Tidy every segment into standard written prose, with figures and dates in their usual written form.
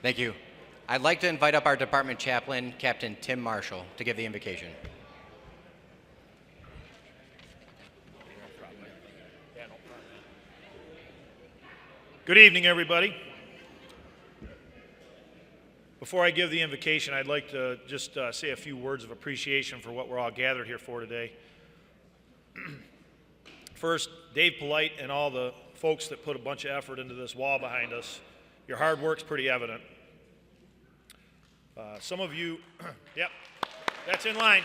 Thank you. I'd like to invite up our department chaplain, Captain Tim Marshall, to give the invocation. Good evening, everybody. Before I give the invocation, I'd like to just say a few words of appreciation for what we're all gathered here for today. First, Dave Polite and all the folks that put a bunch of effort into this wall behind us. Your hard work's pretty evident. Some of you, yep, that's in line.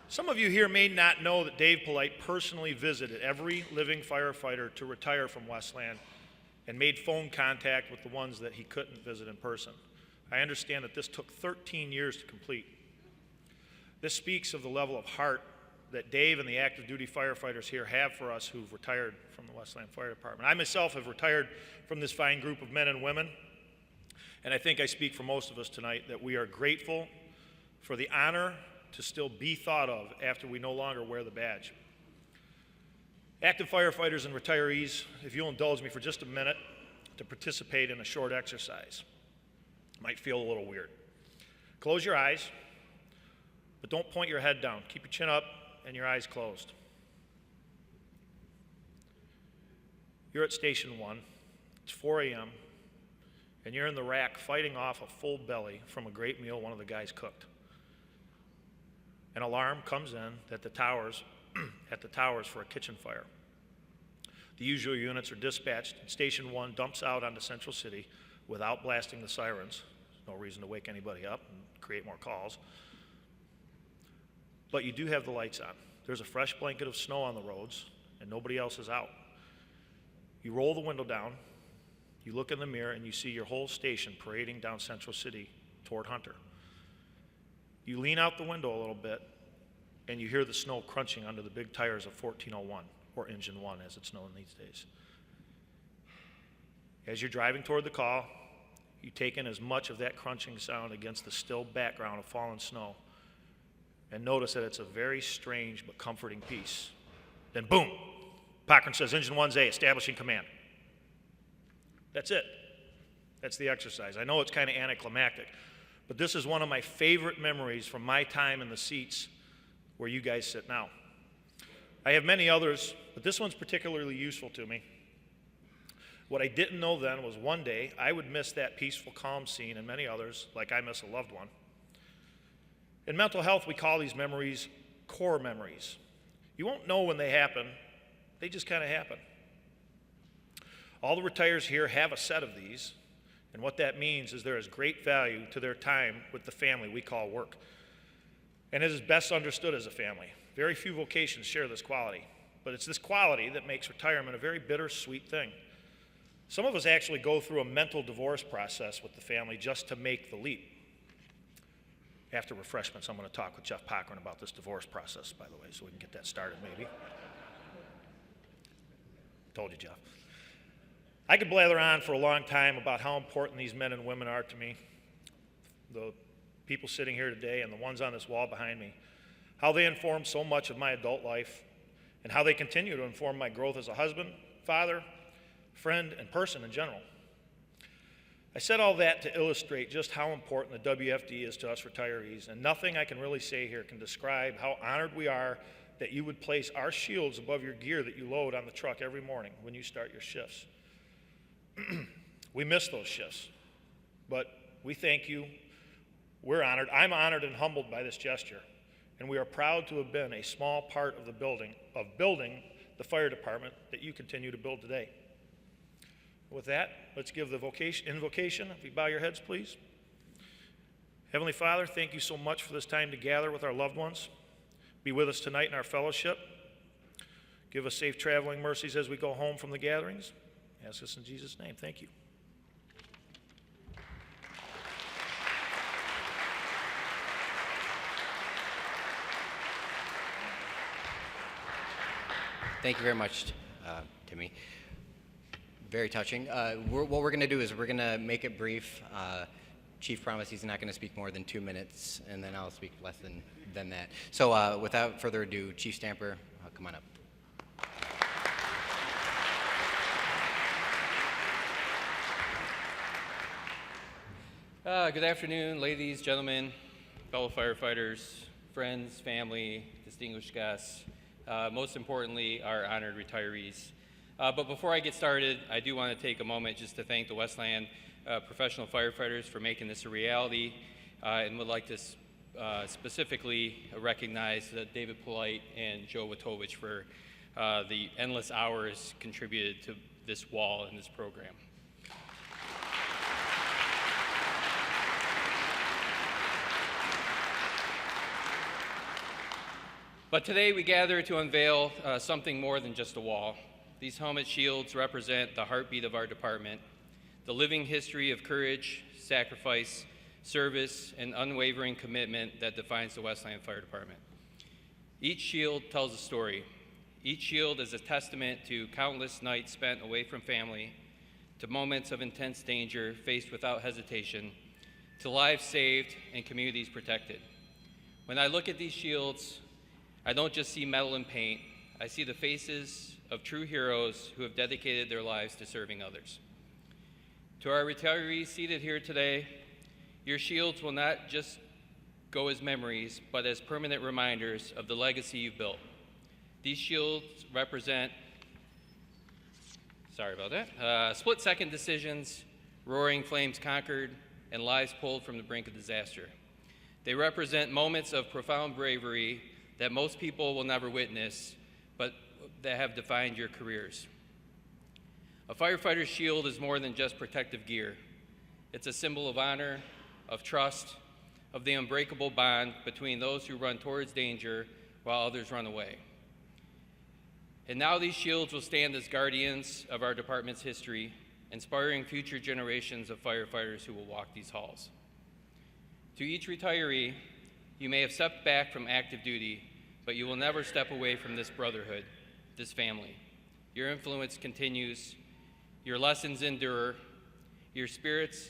Some of you here may not know that Dave Polite personally visited every living firefighter to retire from Westland and made phone contact with the ones that he couldn't visit in person. I understand that this took 13 years to complete. This speaks of the level of heart that Dave and the active duty firefighters here have for us who've retired from the Westland Fire Department. I myself have retired from this fine group of men and women, and I think I speak for most of us tonight that we are grateful for the honor to still be thought of after we no longer wear the badge. Active firefighters and retirees, if you'll indulge me for just a minute to participate in a short exercise. It might feel a little weird. Close your eyes, but don't point your head down. Keep your chin up and your eyes closed. You're at Station 1, it's 4 a.m., and you're in the rack fighting off a full belly from a great meal one of the guys cooked. An alarm comes in at the towers for a kitchen fire. The usual units are dispatched, and Station 1 dumps out onto Central City without blasting the sirens. There's no reason to wake anybody up and create more calls. But you do have the lights on. There's a fresh blanket of snow on the roads, and nobody else is out. You roll the window down, you look in the mirror, and you see your whole station parading down Central City toward Hunter. You lean out the window a little bit, and you hear the snow crunching under the big tires of 1401, or Engine 1 as it's known these days. As you're driving toward the call, you take in as much of that crunching sound against the still background of fallen snow, and notice that it's a very strange but comforting piece. Then boom, Cochran says, Engine 1's A, establishing command. That's it. That's the exercise. I know it's kind of anticlimactic, but this is one of my favorite memories from my time in the seats where you guys sit now. I have many others, but this one's particularly useful to me. What I didn't know then was one day I would miss that peaceful, calm scene and many others, like I miss a loved one. In mental health, we call these memories core memories. You won't know when they happen, they just kind of happen. All the retirees here have a set of these, and what that means is there is great value to their time with the family we call work. And it is best understood as a family. Very few vocations share this quality, but it's this quality that makes retirement a very bittersweet thing. Some of us actually go through a mental divorce process with the family just to make the leap. After refreshments, I'm going to talk with Jeff Cochran about this divorce process, by the way, so we can get that started maybe. Told you, Jeff. I could blather on for a long time about how important these men and women are to me, the people sitting here today and the ones on this wall behind me, how they inform so much of my adult life, and how they continue to inform my growth as a husband, father, friend, and person in general. I said all that to illustrate just how important the WFD is to us retirees, and nothing I can really say here can describe how honored we are that you would place our shields above your gear that you load on the truck every morning when you start your shifts. We miss those shifts, but we thank you. We're honored. I'm honored and humbled by this gesture, and we are proud to have been a small part of building the fire department that you continue to build today. With that, let's give the invocation. If you bow your heads, please. Heavenly Father, thank you so much for this time to gather with our loved ones. Be with us tonight in our fellowship. Give us safe traveling mercies as we go home from the gatherings. I ask this in Jesus' name. Thank you. Thank you very much, Timmy. Very touching. What we're going to do is we're going to make it brief. Chief promised he's not going to speak more than 2 minutes, and then I'll speak less than that. So without further ado, Chief Stamper, come on up. Good afternoon, ladies, gentlemen, fellow firefighters, friends, family, distinguished guests, most importantly, our honored retirees. But before I get started, I do want to take a moment just to thank the Westland professional firefighters for making this a reality, and would like to specifically recognize David Polite and Joe Witovich for the endless hours contributed to this wall and this program. But today we gather to unveil something more than just a wall. These helmet shields represent the heartbeat of our department, the living history of courage, sacrifice, service, and unwavering commitment that defines the Westland Fire Department. Each shield tells a story. Each shield is a testament to countless nights spent away from family, to moments of intense danger faced without hesitation, to lives saved and communities protected. When I look at these shields, I don't just see metal and paint. I see the faces of true heroes who have dedicated their lives to serving others. To our retirees seated here today, your shields will not just go as memories, but as permanent reminders of the legacy you've built. These shields represent, split-second decisions, roaring flames conquered, and lives pulled from the brink of disaster. They represent moments of profound bravery that most people will never witness, but that have defined your careers. A firefighter's shield is more than just protective gear. It's a symbol of honor, of trust, of the unbreakable bond between those who run towards danger while others run away. And now these shields will stand as guardians of our department's history, inspiring future generations of firefighters who will walk these halls. To each retiree, you may have stepped back from active duty, but you will never step away from this brotherhood, this family. Your influence continues, your lessons endure, your spirit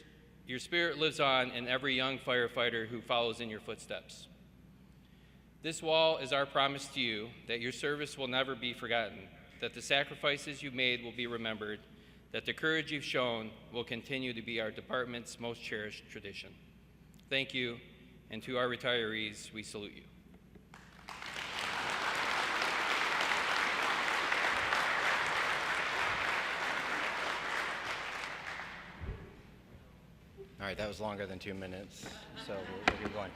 lives on in every young firefighter who follows in your footsteps. This wall is our promise to you that your service will never be forgotten, that the sacrifices you made will be remembered, that the courage you've shown will continue to be our department's most cherished tradition. Thank you. And to our retirees, we salute you. All right, that was longer than 2 minutes, so we'll keep going.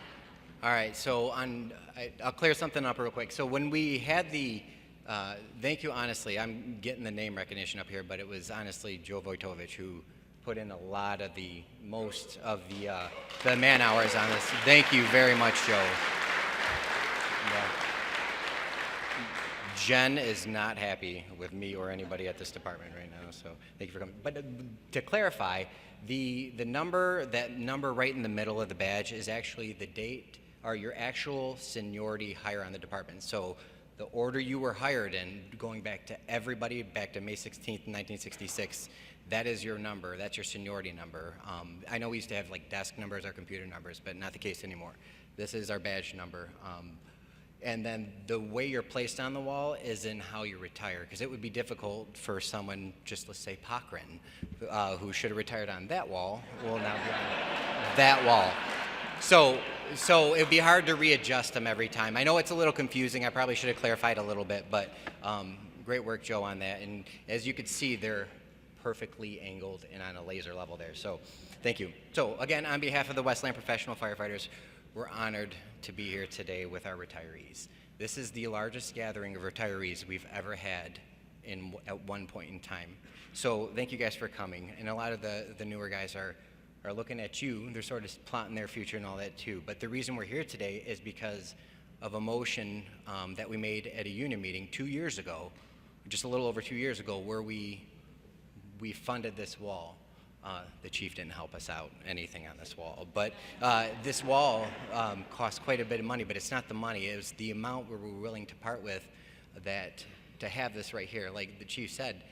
All right, so I'll clear something up real quick. So when we had the, thank you, honestly, I'm getting the name recognition up here, but it was honestly Joe Wojtowicz who put in a lot of most of the man hours on this. Thank you very much, Joe. Yeah. Jen is not happy with me or anybody at this department right now, so thank you for coming. But to clarify, that number right in the middle of the badge is actually the date or your actual seniority hire on the department. So the order you were hired in, going back to everybody, back to May 16th, 1966, that is your number. That's your seniority number. I know we used to have like desk numbers or computer numbers, but not the case anymore. This is our badge number. And then the way you're placed on the wall is in how you retire, because it would be difficult for someone, just let's say Cochran, who should have retired on that wall, will now be on that wall. So it would be hard to readjust them every time. I know it's a little confusing. I probably should have clarified a little bit, but great work, Joe, on that. And as you could see, they're perfectly angled and on a laser level there. So thank you. So again, on behalf of the Westland Professional Firefighters, we're honored to be here today with our retirees. This is the largest gathering of retirees we've ever had at one point in time. So thank you guys for coming. And a lot of the newer guys are looking at you. They're sort of plotting their future and all that too. But the reason we're here today is because of a motion that we made at a union meeting 2 years ago, just a little over 2 years ago, where we funded this wall. The chief didn't help us out anything on this wall, but this wall cost quite a bit of money, but it's not the money, it was the amount we were willing to part with that to have this right here. Like the chief said,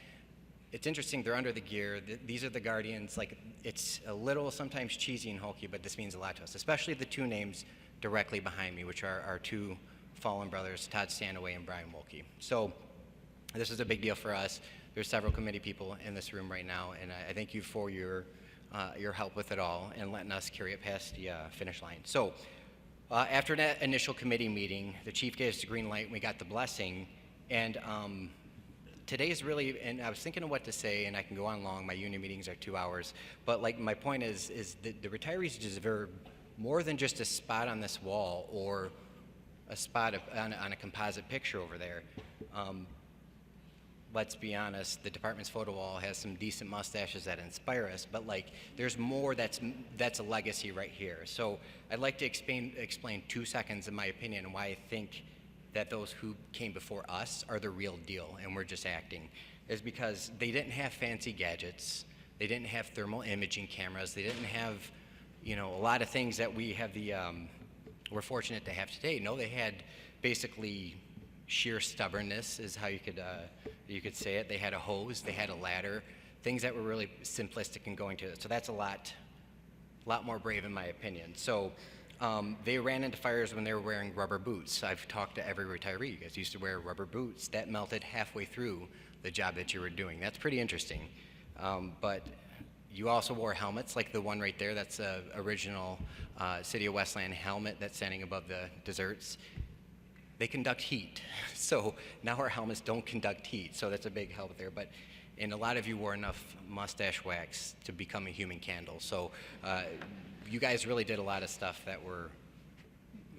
it's interesting, they're under the gear, these are the guardians, like it's a little sometimes cheesy and hokey, but this means a lot to us, especially the two names directly behind me, which are our two fallen brothers, Todd Standaway and Brian Wolke. So this is a big deal for us. There's several committee people in this room right now, and I thank you for your your help with it all and letting us carry it past the finish line. So after that initial committee meeting, the chief gave us the green light, and we got the blessing. And today is really, and I was thinking of what to say, and I can go on long. My union meetings are 2 hours. But like my point is that the retirees deserve more than just a spot on this wall or a spot on a composite picture over there. Let's be honest, the department's photo wall has some decent mustaches that inspire us, but like there's more that's a legacy right here. So I'd like to explain 2 seconds in my opinion and why I think that those who came before us are the real deal and we're just acting, is because they didn't have fancy gadgets, they didn't have thermal imaging cameras, they didn't have, you know, a lot of things that we have we're fortunate to have today. No, they had basically sheer stubbornness is how you could say it. They had a hose, they had a ladder, things that were really simplistic and going to it. So that's a lot more brave in my opinion. So they ran into fires when they were wearing rubber boots. I've talked to every retiree. You guys used to wear rubber boots. That melted halfway through the job that you were doing. That's pretty interesting. But you also wore helmets like the one right there. That's a original City of Westland helmet that's standing above the desserts. They conduct heat. So now our helmets don't conduct heat. So that's a big help there. And a lot of you wore enough mustache wax to become a human candle. So you guys really did a lot of stuff that were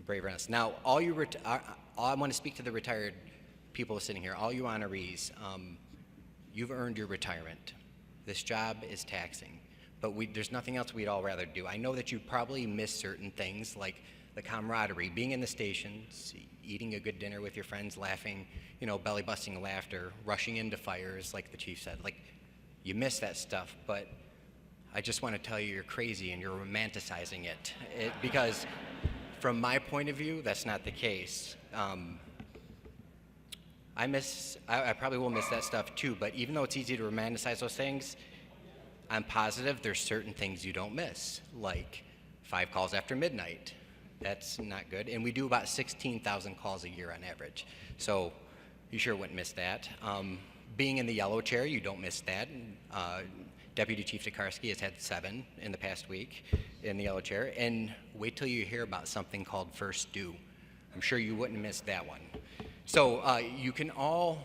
brave on us. Now, I want to speak to the retired people sitting here. All you honorees, you've earned your retirement. This job is taxing, but there's nothing else we'd all rather do. I know that you probably miss certain things like the camaraderie, being in the stations, eating a good dinner with your friends, laughing, you know, belly busting laughter, rushing into fires, like the chief said. Like, you miss that stuff, but I just want to tell you you're crazy and you're romanticizing it. Because from my point of view, that's not the case. I probably will miss that stuff too, but even though it's easy to romanticize those things, I'm positive there's certain things you don't miss, like 5 calls after midnight. That's not good. And we do about 16,000 calls a year on average. So you sure wouldn't miss that. Being in the yellow chair, you don't miss that. Deputy Chief Tokarski has had 7 in the past week in the yellow chair. And wait till you hear about something called first due. I'm sure you wouldn't miss that one. So you can all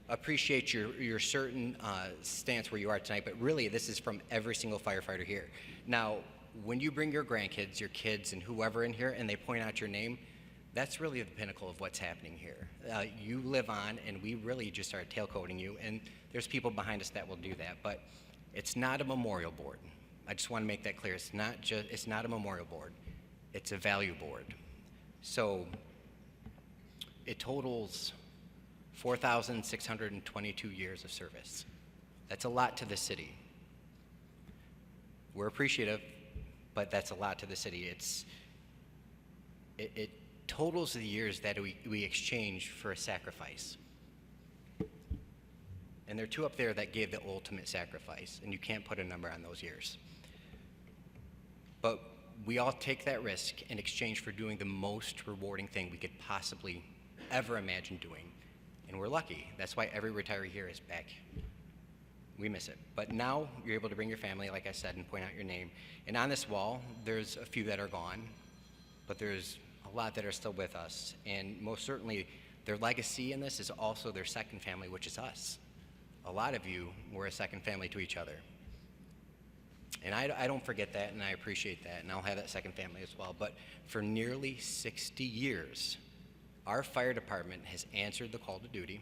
appreciate your certain stance where you are tonight, but really this is from every single firefighter here. Now, when you bring your grandkids, your kids, and whoever in here, and they point out your name, that's really the pinnacle of what's happening here. You live on, and we really just are tailcoating you, and there's people behind us that will do that, but it's not a memorial board. I just want to make that clear. It's not a memorial board. It's a value board. So it totals 4,622 years of service. That's a lot to the city. We're appreciative, but that's a lot to the city. It totals the years that we exchange for a sacrifice. And there are 2 up there that gave the ultimate sacrifice, and you can't put a number on those years. But we all take that risk in exchange for doing the most rewarding thing we could possibly ever imagine doing. And we're lucky. That's why every retiree here is back. We miss it. But now you're able to bring your family, like I said, and point out your name. And on this wall, there's a few that are gone, but there's a lot that are still with us. And most certainly, their legacy in this is also their second family, which is us. A lot of you were a second family to each other. And I don't forget that, and I appreciate that, and I'll have that second family as well. But for nearly 60 years, our fire department has answered the call to duty,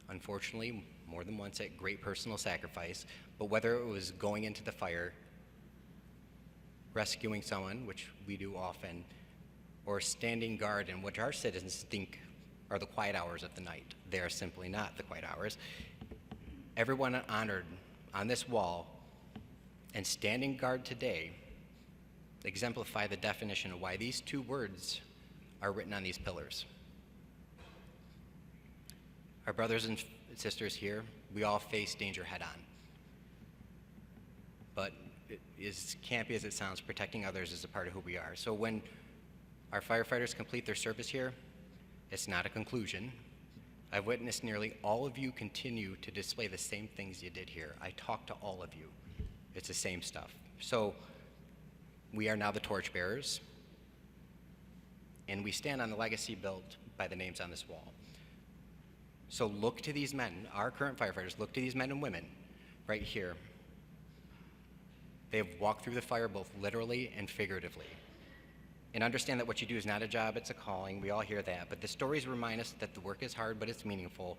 unfortunately, more than once at great personal sacrifice, but whether it was going into the fire, rescuing someone, which we do often, or standing guard in what our citizens think are the quiet hours of the night. They are simply not the quiet hours. Everyone honored on this wall and standing guard today exemplify the definition of why these 2 words are written on these pillars. Our brothers and sisters here, we all face danger head on. But as campy as it sounds, protecting others is a part of who we are. So when our firefighters complete their service here, it's not a conclusion. I've witnessed nearly all of you continue to display the same things you did here. I talked to all of you. It's the same stuff. So we are now the torchbearers, and we stand on the legacy built by the names on this wall. So look to these men, our current firefighters, look to these men and women right here. They have walked through the fire both literally and figuratively. And understand that what you do is not a job, it's a calling. We all hear that. But the stories remind us that the work is hard, but it's meaningful,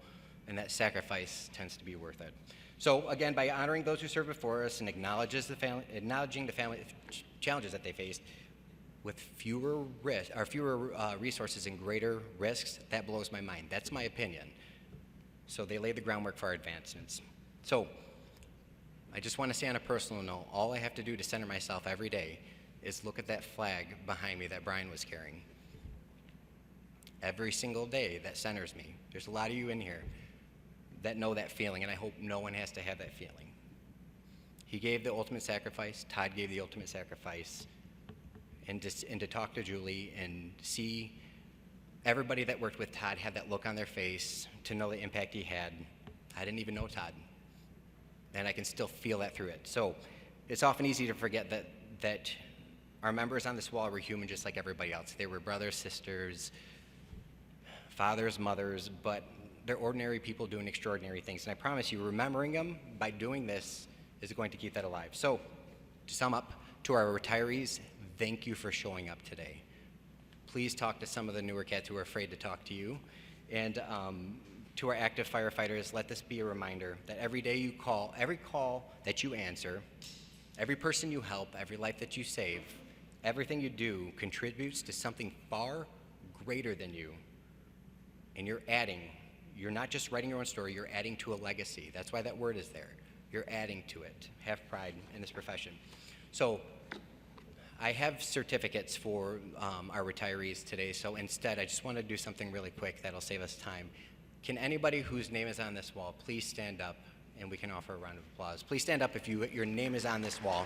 and that sacrifice tends to be worth it. So again, by honoring those who served before us and acknowledging the family challenges that they faced, with fewer resources and greater risks, that blows my mind. That's my opinion. So they laid the groundwork for our advancements. So I just want to say on a personal note, all I have to do to center myself every day is look at that flag behind me that Brian was carrying. Every single day that centers me. There's a lot of you in here that know that feeling, and I hope no one has to have that feeling. He gave the ultimate sacrifice. Todd gave the ultimate sacrifice. And to talk to Julie and see everybody that worked with Todd have that look on their face, to know the impact he had. I didn't even know Todd, and I can still feel that through it. So it's often easy to forget that our members on this wall were human just like everybody else. They were brothers, sisters, fathers, mothers, but they're ordinary people doing extraordinary things. And I promise you, remembering them by doing this is going to keep that alive. So to sum up, to our retirees, thank you for showing up today. Please talk to some of the newer cats who are afraid to talk to you. And to our active firefighters, let this be a reminder that every day you call, every call that you answer, every person you help, every life that you save, everything you do contributes to something far greater than you. And you're not just writing your own story, you're adding to a legacy. That's why that word is there. You're adding to it. Have pride in this profession. So I have certificates for our retirees today, so instead I just want to do something really quick that'll save us time. Can anybody whose name is on this wall please stand up, and we can offer a round of applause. Please stand up if your name is on this wall.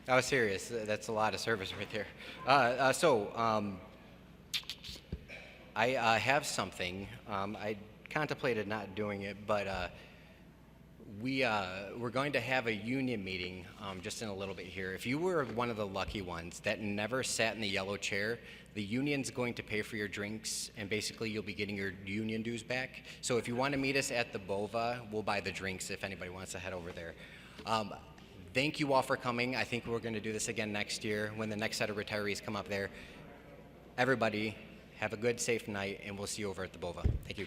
I was serious. That's a lot of service right there. I have something. I contemplated not doing it, but we're going to have a union meeting just in a little bit here. If you were one of the lucky ones that never sat in the yellow chair, the union's going to pay for your drinks, and basically you'll be getting your union dues back. So if you want to meet us at the Bova, we'll buy the drinks if anybody wants to head over there. Thank you all for coming. I think we're going to do this again next year when the next set of retirees come up there. Everybody, have a good, safe night, and we'll see you over at the Bova. Thank you.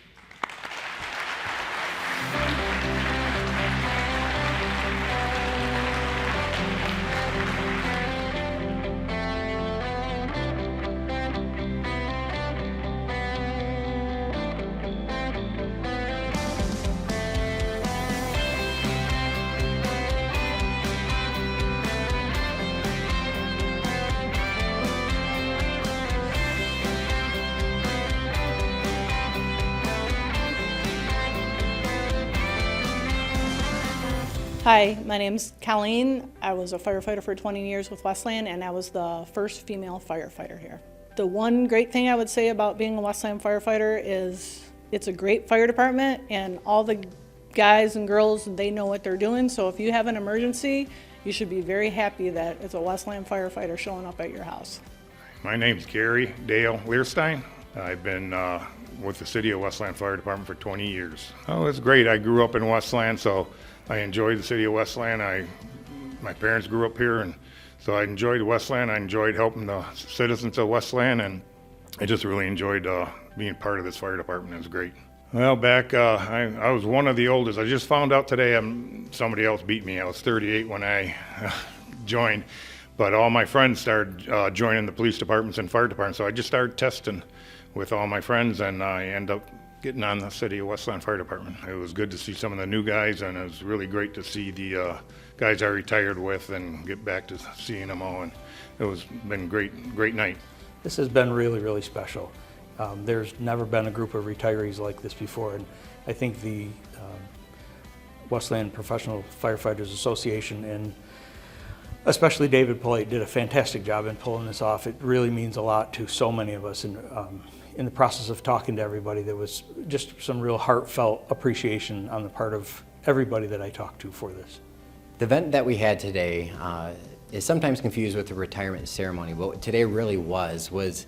Hi, my name's Colleen. I was a firefighter for 20 years with Westland, and I was the first female firefighter here. The one great thing I would say about being a Westland firefighter is it's a great fire department, and all the guys and girls, they know what they're doing. So if you have an emergency, you should be very happy that it's a Westland firefighter showing up at your house. My name's Gary Dale Learstein. I've been with the City of Westland Fire Department for 20 years. Oh, it's great. I grew up in Westland, so I enjoyed the City of Westland. My parents grew up here, and so I enjoyed Westland. I enjoyed helping the citizens of Westland, and I just really enjoyed being part of this fire department. It was great. Well, back, I was one of the oldest. I just found out today somebody else beat me. I was 38 when I joined, but all my friends started joining the police departments and fire departments, so I just started testing with all my friends, and I ended up getting on the City of Westland Fire Department. It was good to see some of the new guys, and it was really great to see the guys I retired with and get back to seeing them all, and it was been great night. This has been really, really special. There's never been a group of retirees like this before, and I think the Westland Professional Firefighters Association and especially David Polite did a fantastic job in pulling this off. It really means a lot to so many of us, and in the process of talking to everybody, there was just some real heartfelt appreciation on the part of everybody that I talked to for this. The event that we had today is sometimes confused with the retirement ceremony. What today really was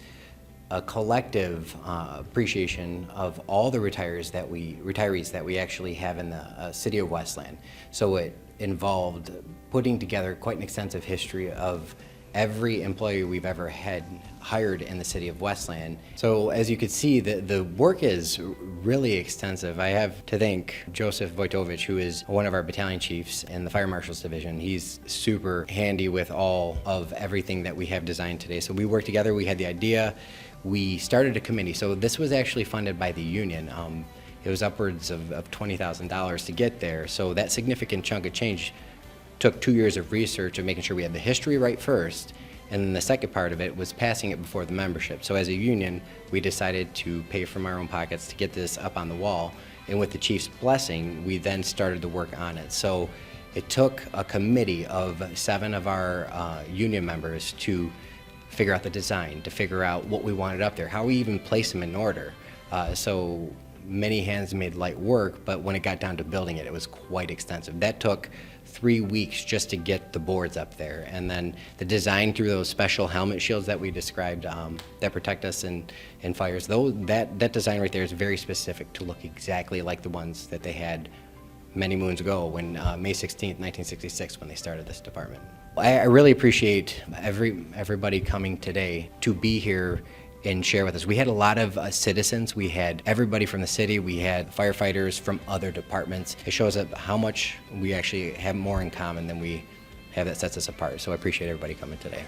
a collective appreciation of all the retirees that we actually have in the city of Westland. So it involved putting together quite an extensive history of every employee we've ever had hired in the city of Westland. So as you could see, the work is really extensive. I have to thank Joseph Wojtowicz, who is one of our battalion chiefs in the Fire Marshal's Division. He's super handy with all of everything that we have designed today. So we worked together, we had the idea, we started a committee. So this was actually funded by the union. It was upwards of $20,000 to get there. So that significant chunk of change took 2 years of research of making sure we had the history right first, and then the second part of it was passing it before the membership. So as a union, we decided to pay from our own pockets to get this up on the wall, and with the chief's blessing, we then started to work on it. So it took a committee of 7 of our union members to figure out the design, to figure out what we wanted up there, how we even place them in order. So many hands made light work, but when it got down to building it, it was quite extensive. That took 3 weeks just to get the boards up there, and then the design through those special helmet shields that we described that protect us in fires. That design right there is very specific to look exactly like the ones that they had many moons ago when May 16th, 1966, when they started this department. I really appreciate everybody coming today to be here and share with us. We had a lot of citizens. We had everybody from the city. We had firefighters from other departments. It shows up how much we actually have more in common than we have that sets us apart. So I appreciate everybody coming today.